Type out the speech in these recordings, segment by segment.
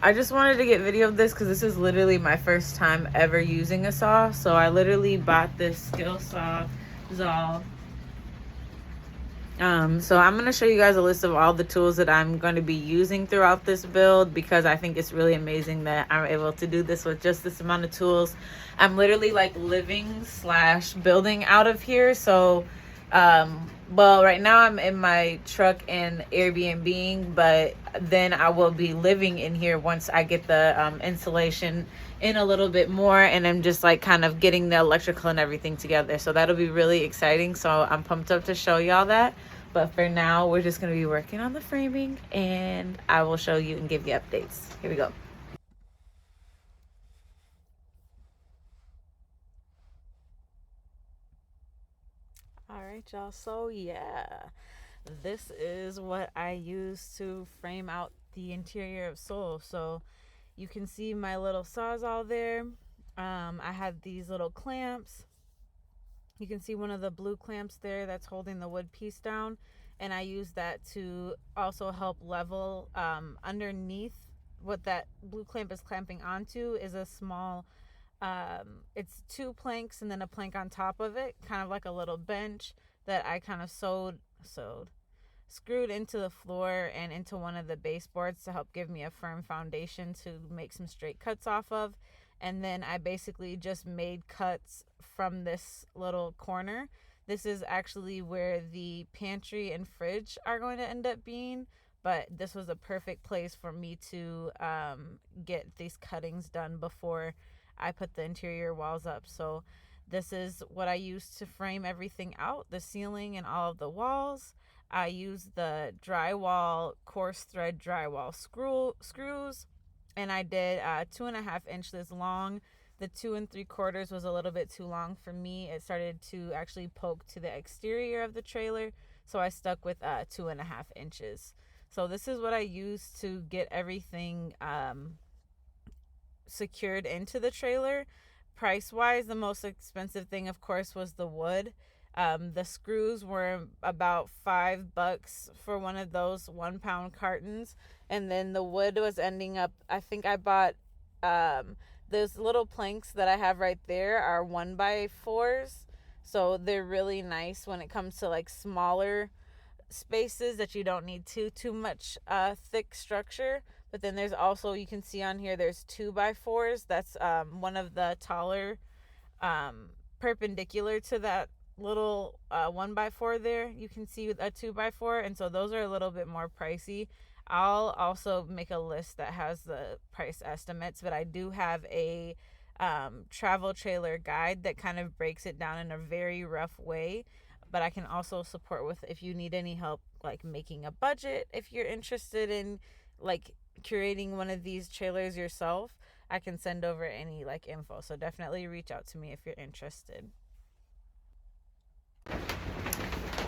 I just wanted to get video of this because this is literally my first time ever using a saw. So I literally bought this skill saw. So I'm going to show you guys a list of all the tools that I'm going to be using throughout this build, because I think it's really amazing that I'm able to do this with just this amount of tools. I'm literally like living / building out of here. So well, right now I'm in my truck and Airbnb, but then I will be living in here once I get the insulation in a little bit more, and I'm just like kind of getting the electrical and everything together. So that'll be really exciting. So I'm pumped up to show y'all that. But for now, we're just going to be working on the framing, and I will show you and give you updates. Here we go. All right, y'all. So yeah, this is what I use to frame out the interior of Soul. So you can see my little sawzall there. I have these little clamps. You can see one of the blue clamps there that's holding the wood piece down, and I use that to also help level underneath. What that blue clamp is clamping onto is a small it's 2 planks and then a plank on top of it, kind of like a little bench that I kind of screwed into the floor and into one of the baseboards to help give me a firm foundation to make some straight cuts off of. And then I basically just made cuts from this little corner. This is actually where the pantry and fridge are going to end up being, but this was a perfect place for me to get these cuttings done before I put the interior walls up. So this is what I used to frame everything out, the ceiling and all of the walls. I used the drywall, coarse thread drywall screws, and I did 2.5 inches long. The 2 3/4 was a little bit too long for me. It started to actually poke to the exterior of the trailer, so I stuck with 2.5 inches. So this is what I used to get everything secured into the trailer. Price wise, the most expensive thing, of course, was the wood. The screws were about $5 for one of those 1-pound cartons, and then the wood was ending up, I think I bought those little planks that I have right there are 1x4s, so they're really nice when it comes to like smaller spaces that you don't need too much thick structure. But then there's also, you can see on here, there's 2x4s. That's one of the taller perpendicular to that little 1x4 there. You can see a 2x4, and so those are a little bit more pricey. I'll also make a list that has the price estimates, but I do have a travel trailer guide that kind of breaks it down in a very rough way. But I can also support with, if you need any help like making a budget, if you're interested in like curating one of these trailers yourself, I can send over any like info. So definitely reach out to me if you're interested.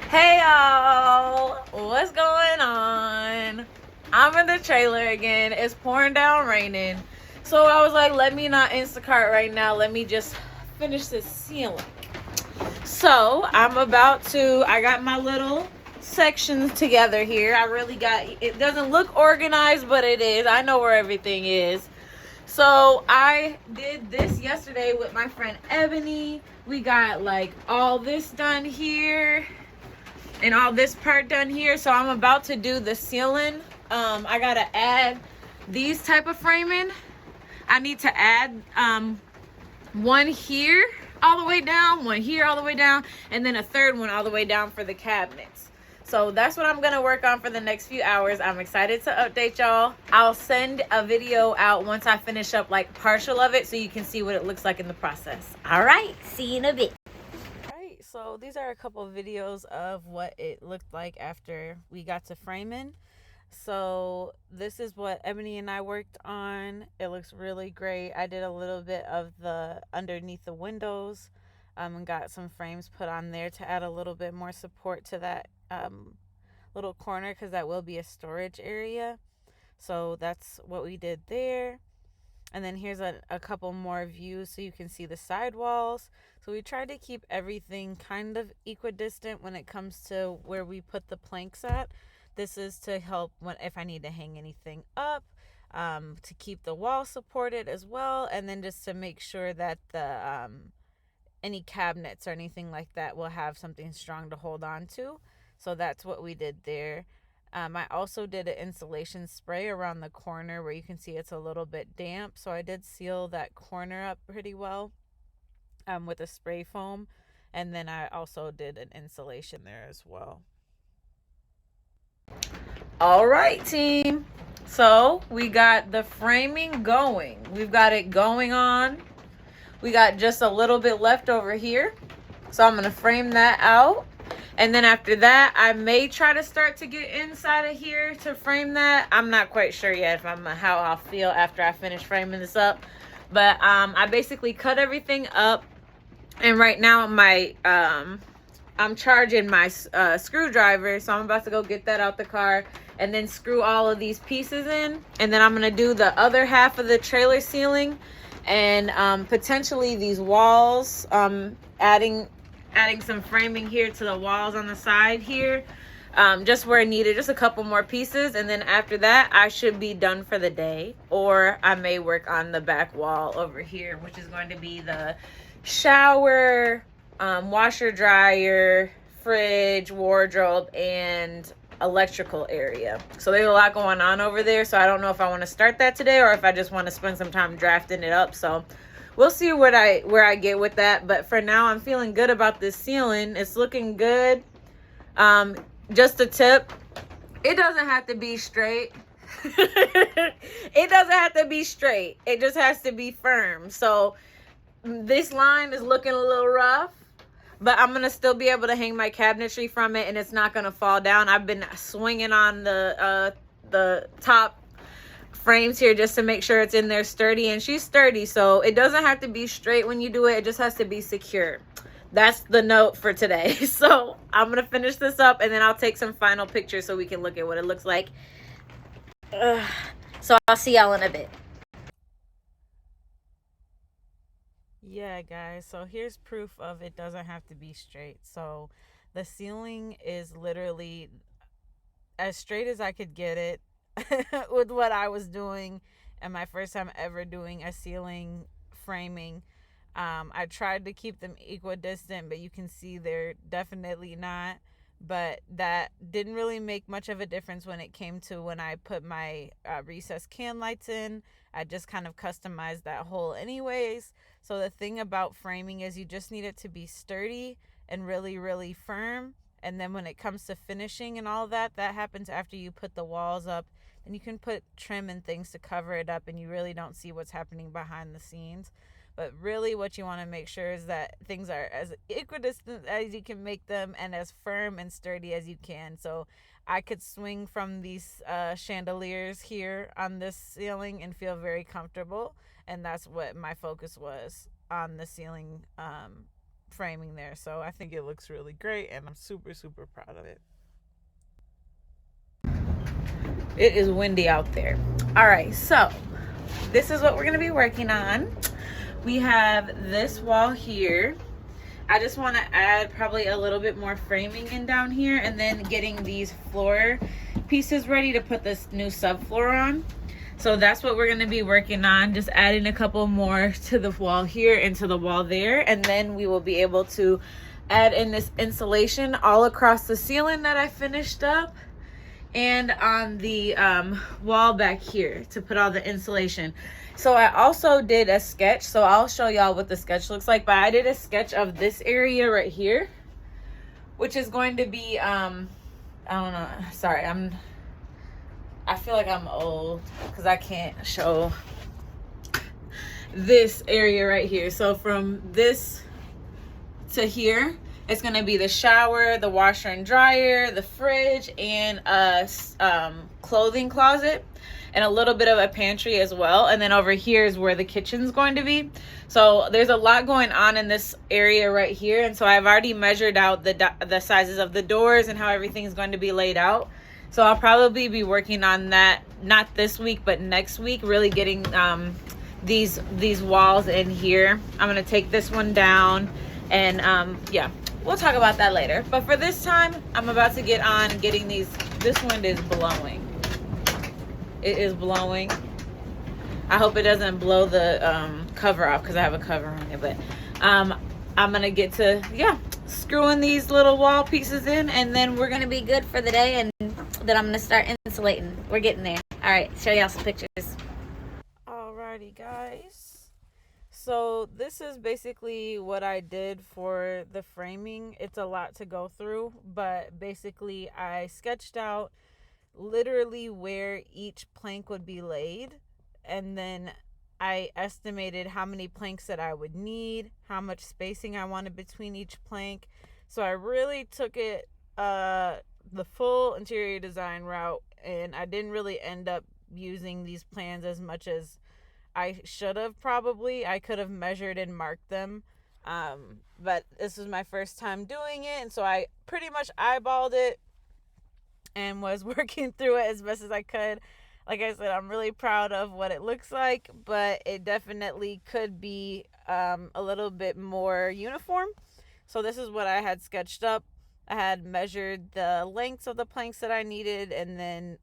Hey y'all, what's going on? I'm in the trailer again. It's pouring down raining. So I was like, let me not Instacart right now. Let me just finish this ceiling. So I got my little sections together here. It doesn't look organized, but it is. I know where everything is. So I did this yesterday with my friend Ebony. We got like all this done here and all this part done here. So I'm about to do the ceiling. I gotta add these type of framing. I need to add one here all the way down, one here all the way down, and then a third one all the way down for the cabinets. So that's what I'm gonna work on for the next few hours. I'm excited to update y'all. I'll send a video out once I finish up like partial of it so you can see what it looks like in the process. All right, see you in a bit. All right, so these are a couple of videos of what it looked like after we got to framing. So this is what Ebony and I worked on. It looks really great. I did a little bit of the underneath the windows and got some frames put on there to add a little bit more support to that little corner, because that will be a storage area. So that's what we did there. And then here's a couple more views so you can see the sidewalls. So we tried to keep everything kind of equidistant when it comes to where we put the planks at. This is to help if I need to hang anything up. to keep the wall supported as well, and then just to make sure that the any cabinets or anything like that will have something strong to hold on to. So that's what we did there. I also did an insulation spray around the corner where you can see it's a little bit damp. So I did seal that corner up pretty well with a spray foam. And then I also did an insulation there as well. All right, team. So we got the framing going. We've got it going on. We got just a little bit left over here. So I'm going to frame that out. And then after that, I may try to start to get inside of here to frame that. I'm not quite sure yet if how I'll feel after I finish framing this up. But I basically cut everything up. And right now I'm charging my screwdriver. So I'm about to go get that out the car and then screw all of these pieces in. And then I'm going to do the other half of the trailer ceiling and potentially these walls, adding some framing here to the walls on the side here, just where I needed, just a couple more pieces. And then after that, I should be done for the day. Or I may work on the back wall over here, which is going to be the shower, washer, dryer, fridge, wardrobe, and electrical area. So there's a lot going on over there. So I don't know if I want to start that today or if I just want to spend some time drafting it up. So we'll see where I get with that. But for now, I'm feeling good about this ceiling. It's looking good. Just a tip, it doesn't have to be straight. It doesn't have to be straight. It just has to be firm. So this line is looking a little rough, but I'm going to still be able to hang my cabinetry from it, and it's not going to fall down. I've been swinging on the top frames here just to make sure it's in there sturdy, and she's sturdy. So it doesn't have to be straight when you do it. It just has to be secure. That's the note for today. So I'm going to finish this up, and then I'll take some final pictures so we can look at what it looks like. So I'll see y'all in a bit. Yeah, guys, so here's proof of it doesn't have to be straight. So the ceiling is literally as straight as I could get it with what I was doing and my first time ever doing a ceiling framing. I tried to keep them equidistant, but you can see they're definitely not. But that didn't really make much of a difference when it came to when I put my recessed can lights in. I just kind of customized that hole anyways. So the thing about framing is you just need it to be sturdy and really, really firm. And then when it comes to finishing and all that happens after you put the walls up. And you can put trim and things to cover it up, and you really don't see what's happening behind the scenes. But really what you want to make sure is that things are as equidistant as you can make them and as firm and sturdy as you can. So I could swing from these chandeliers here on this ceiling and feel very comfortable. And that's what my focus was on the ceiling framing there. So I think it looks really great, and I'm super, super proud of it. It is windy out there. All right, so this is what we're going to be working on. We have this wall here. I just want to add probably a little bit more framing in down here, and then getting these floor pieces ready to put this new subfloor on. So that's what we're going to be working on, just adding a couple more to the wall here and to the wall there, and then we will be able to add in this insulation all across the ceiling that I finished up, and on the wall back here to put all the insulation. So I also did a sketch, so I'll show y'all what the sketch looks like, but I did a sketch of this area right here, which is going to be I don't know, sorry, I feel like I'm old because I can't show this area right here. So from this to here, it's going to be the shower, the washer and dryer, the fridge, and a clothing closet, and a little bit of a pantry as well. And then over here is where the kitchen's going to be. So there's a lot going on in this area right here. And so I've already measured out the sizes of the doors and how everything's going to be laid out. So I'll probably be working on that, not this week, but next week, really getting these walls in here. I'm going to take this one down, and yeah, we'll talk about that later. But for this time, I'm about to get on getting these. This wind is blowing. It is blowing. I hope it doesn't blow the cover off because I have a cover on it. But I'm gonna get to screwing these little wall pieces in, and then we're gonna be good for the day. And then I'm gonna start insulating. We're getting there. All right, show y'all some pictures. Alrighty, guys. So this is basically what I did for the framing. It's a lot to go through, but basically I sketched out literally where each plank would be laid, and then I estimated how many planks that I would need, how much spacing I wanted between each plank. So I really took it the full interior design route, and I didn't really end up using these plans as much as I should have. Probably I could have measured and marked them, but this was my first time doing it, and so I pretty much eyeballed it and was working through it as best as I could. Like I said, I'm really proud of what it looks like, but it definitely could be a little bit more uniform. So this is what I had sketched up. I had measured the lengths of the planks that I needed, and then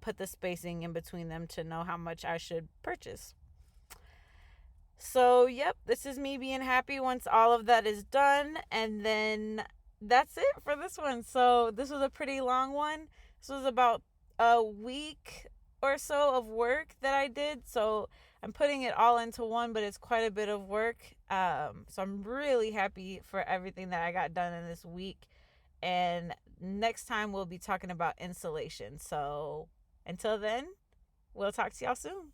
put the spacing in between them to know how much I should purchase. So, yep, this is me being happy once all of that is done. And then that's it for this one. So, this was a pretty long one. This was about a week or so of work that I did. So, I'm putting it all into one, but it's quite a bit of work. So, I'm really happy for everything that I got done in this week. And next time, we'll be talking about insulation. So, until then, we'll talk to y'all soon.